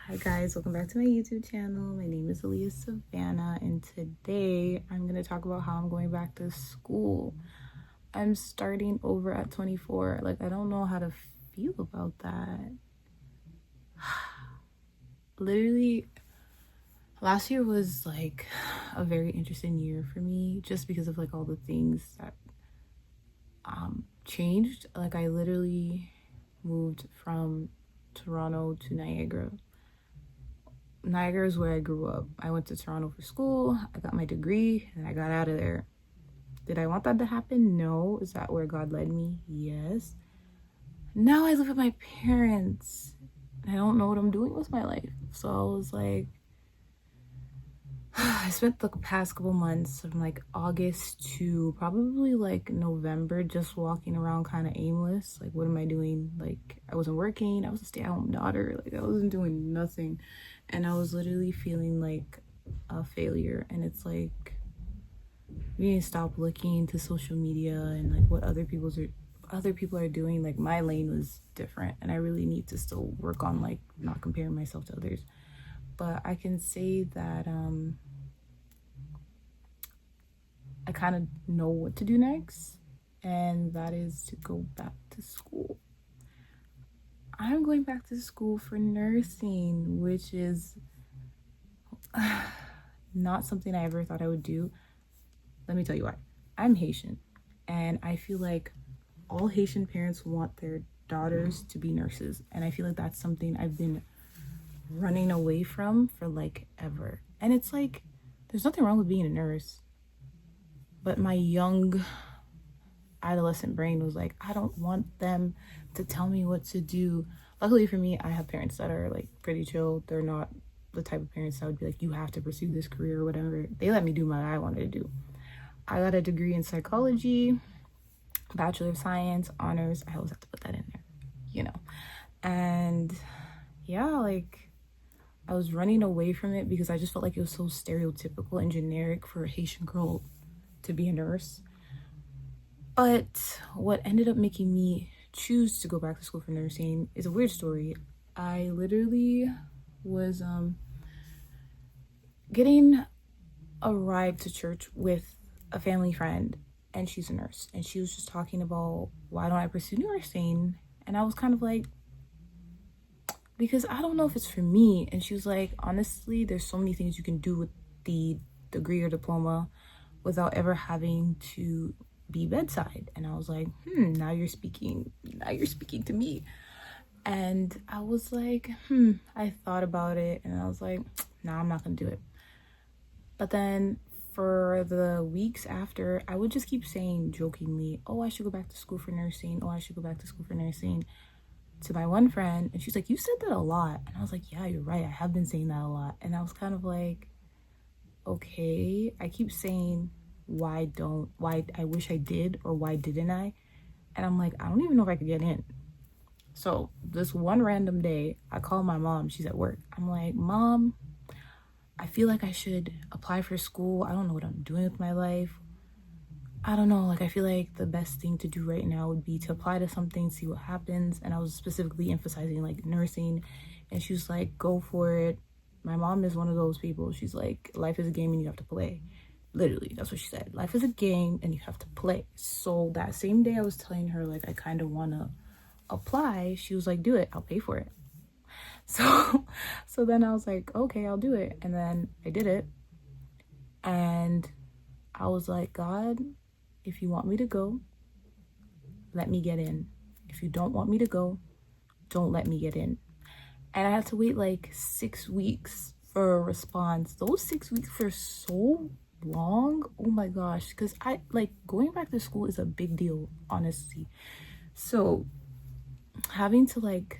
Hi guys, welcome back to my YouTube channel. My name is Aaliyah Savannah, and today I'm going to talk about how I'm going back to school. I'm starting over at 24. Like, I don't know how to feel about that. Literally, last year was like a very interesting year for me just because of like all the things that changed. Like, I literally moved from Toronto to Niagara. Niagara is where I grew up. I went to Toronto for school, I got my degree, and I got out of there. Did I want that to happen? No. Is that where God led me? Yes. Now I live with my parents. I don't know what I'm doing with my life. So I was like, I spent the past couple months from like August to probably like November just walking around kind of aimless. Like, what am I doing? Like, I wasn't working. I was a stay-at-home daughter. Like, I wasn't doing nothing. And I was literally feeling like a failure. And it's like, we need to stop looking into social media and like what other people are doing. Like, my lane was different, and I really need to still work on like not comparing myself to others. But I can say that I kind of know what to do next, and that is to go back to school. I'm going back to school for nursing, which is not something I ever thought I would do. Let me tell you why. I'm Haitian, and I feel like all Haitian parents want their daughters to be nurses, and I feel like that's something I've been running away from for like ever. And it's like, there's nothing wrong with being a nurse, but my young adolescent brain was like, I don't want them to tell me what to do. Luckily for me, I have parents that are like pretty chill. They're not the type of parents that would be like, you have to pursue this career or whatever. They let me do what I wanted to do. I got a degree in psychology, Bachelor of Science, honors. I always have to put that in there, you know. And yeah, like, I was running away from it because I just felt like it was so stereotypical and generic for a Haitian girl to be a nurse. But what ended up making me choose to go back to school for nursing is a weird story. I literally was getting a ride to church with a family friend, and she's a nurse, and she was just talking about, why don't I pursue nursing? And I was kind of like, because I don't know if it's for me. And she was like, honestly, there's so many things you can do with the degree or diploma without ever having to be bedside. And I was like, now you're speaking to me. And I was like, I thought about it, and I was like, nah, I'm not gonna do it. But then for the weeks after, I would just keep saying jokingly, oh, I should go back to school for nursing. Oh, I should go back to school for nursing, to my one friend. And she's like, you said that a lot. And I was like, yeah, you're right, I have been saying that a lot. And I was kind of like, okay, I keep saying why I wish I did, or why didn't I? And I'm like, I don't even know if I could get in. So this one random day, I call my mom, she's at work. I'm like, Mom, I feel like I should apply for school. I don't know what I'm doing with my life. I don't know, like, I feel like the best thing to do right now would be to apply to something, see what happens. And I was specifically emphasizing like nursing, and she was like, go for it. My mom is one of those people. She's like, life is a game and you have to play. Literally, that's what she said. Life is a game and you have to play. So that same day I was telling her like I kind of want to apply, she was like, do it, I'll pay for it. So then I was like, okay, I'll do it. And then I did it, and I was like, God, if you want me to go, let me get in. If you don't want me to go, don't let me get in. And I had to wait like 6 weeks for a response. Those 6 weeks were so long. Oh my gosh. Because I like, going back to school is a big deal, honestly. So having to like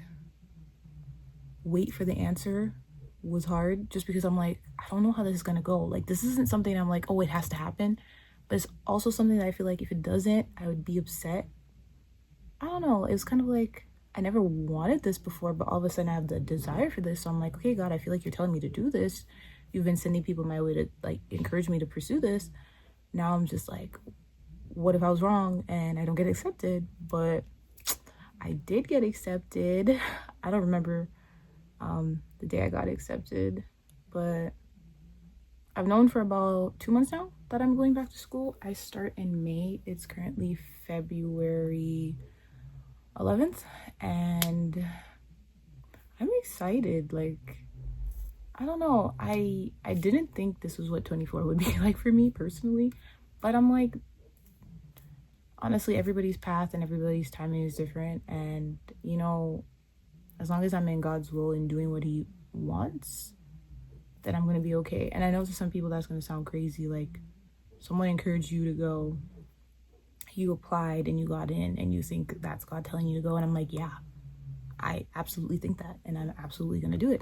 wait for the answer was hard, just because I'm like, I don't know how this is gonna go. Like, this isn't something I'm like, oh, it has to happen. But it's also something that I feel like if it doesn't, I would be upset. I don't know. It was kind of like, I never wanted this before, but all of a sudden I have the desire for this. So I'm like, okay, God, I feel like you're telling me to do this. You've been sending people my way to like encourage me to pursue this. Now I'm just like, what if I was wrong and I don't get accepted? But I did get accepted. I don't remember the day I got accepted. But I've known for about 2 months now that I'm going back to school. I start in May. It's currently February 11th, and I'm excited. Like, I don't know. I didn't think this was what 24 would be like for me personally, but I'm like, honestly, everybody's path and everybody's timing is different, and you know, as long as I'm in God's will and doing what he wants, then I'm gonna be okay. And I know to some people that's gonna sound crazy, like someone encouraged you to go, you applied and you got in, and you think that's God telling you to go. And I'm like, yeah, I absolutely think that, and I'm absolutely gonna do it.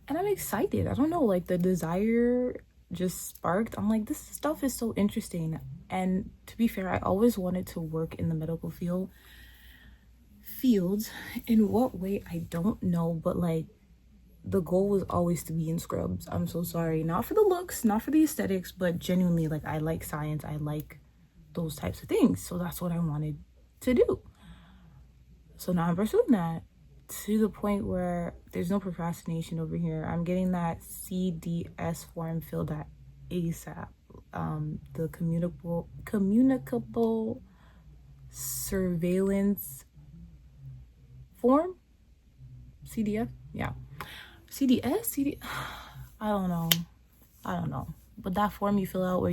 And I'm excited. I don't know, like the desire just sparked. I'm like, this stuff is so interesting. And to be fair, I always wanted to work in the medical fields. In what way, I don't know, but like the goal was always to be in scrubs. I'm so sorry. Not for the looks, not for the aesthetics, but genuinely, like, I like science. I like those types of things. So that's what I wanted to do. So now I'm pursuing that to the point where there's no procrastination over here. I'm getting that CDS form filled at ASAP. The communicable surveillance form, CDF. Yeah, CDS. I don't know, but that form you fill out where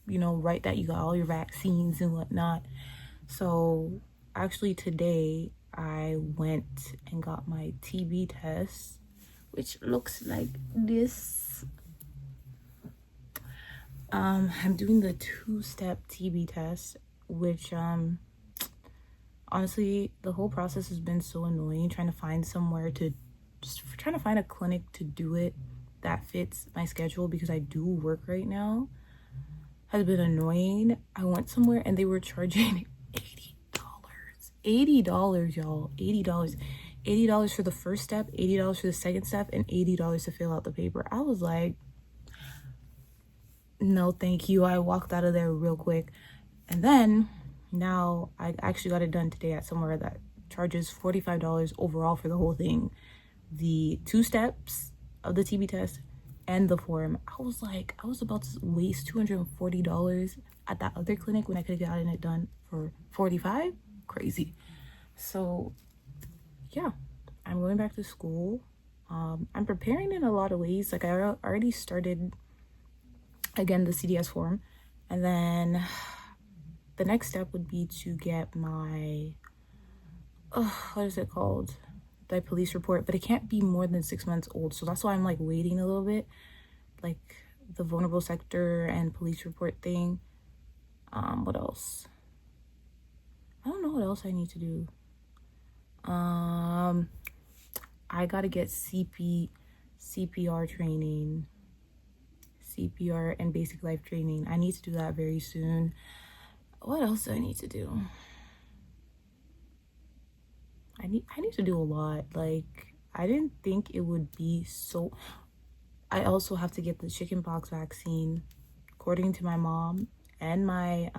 you know, write that you got all your vaccines and whatnot. So actually today I went and got my TB test, which looks like this. I'm doing the 2-step TB test, which honestly, the whole process has been so annoying, trying to find a clinic to do it that fits my schedule, because I do work right now, has been annoying. I went somewhere and they were charging $80, y'all. $80 for the first step, $80 for the second step, and $80 to fill out the paper. I was like, no thank you. I walked out of there real quick. And then now I actually got it done today at somewhere that charges $45 overall for the whole thing, the 2 steps of the TB test and the form. I was like, I was about to waste $240 at that other clinic when I could have gotten it done for $45. Crazy. So yeah, I'm going back to school. I'm preparing in a lot of ways. Like, I already started again the CDS form, and then the next step would be to get my what is it called, the police report, but it can't be more than 6 months old. So that's why I'm like waiting a little bit, like the vulnerable sector and police report thing. What else? I don't know what else I need to do. I gotta get CPR training, CPR and basic life training. I need to do that very soon. What else do I need to do? I need to do a lot. Like, I didn't think it would be so. I also have to get the chickenpox vaccine, according to my mom, and my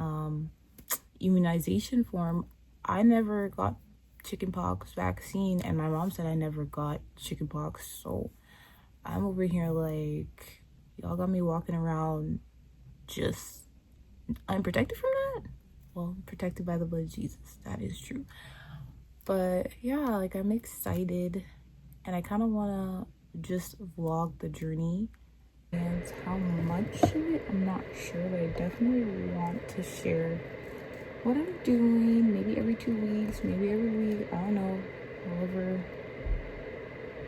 immunization form. I never got chickenpox vaccine, and my mom said I never got chickenpox. So I'm over here like, y'all got me walking around just unprotected from that. Well, protected by the blood of Jesus, that is true. But yeah, like, I'm excited, and I kind of want to just vlog the journey. And how much of it, I'm not sure, but I definitely want to share what I'm doing, maybe every 2 weeks, maybe every week, I don't know, however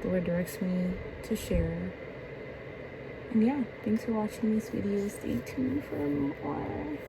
the Lord directs me to share. And yeah, thanks for watching this video. Stay tuned for more.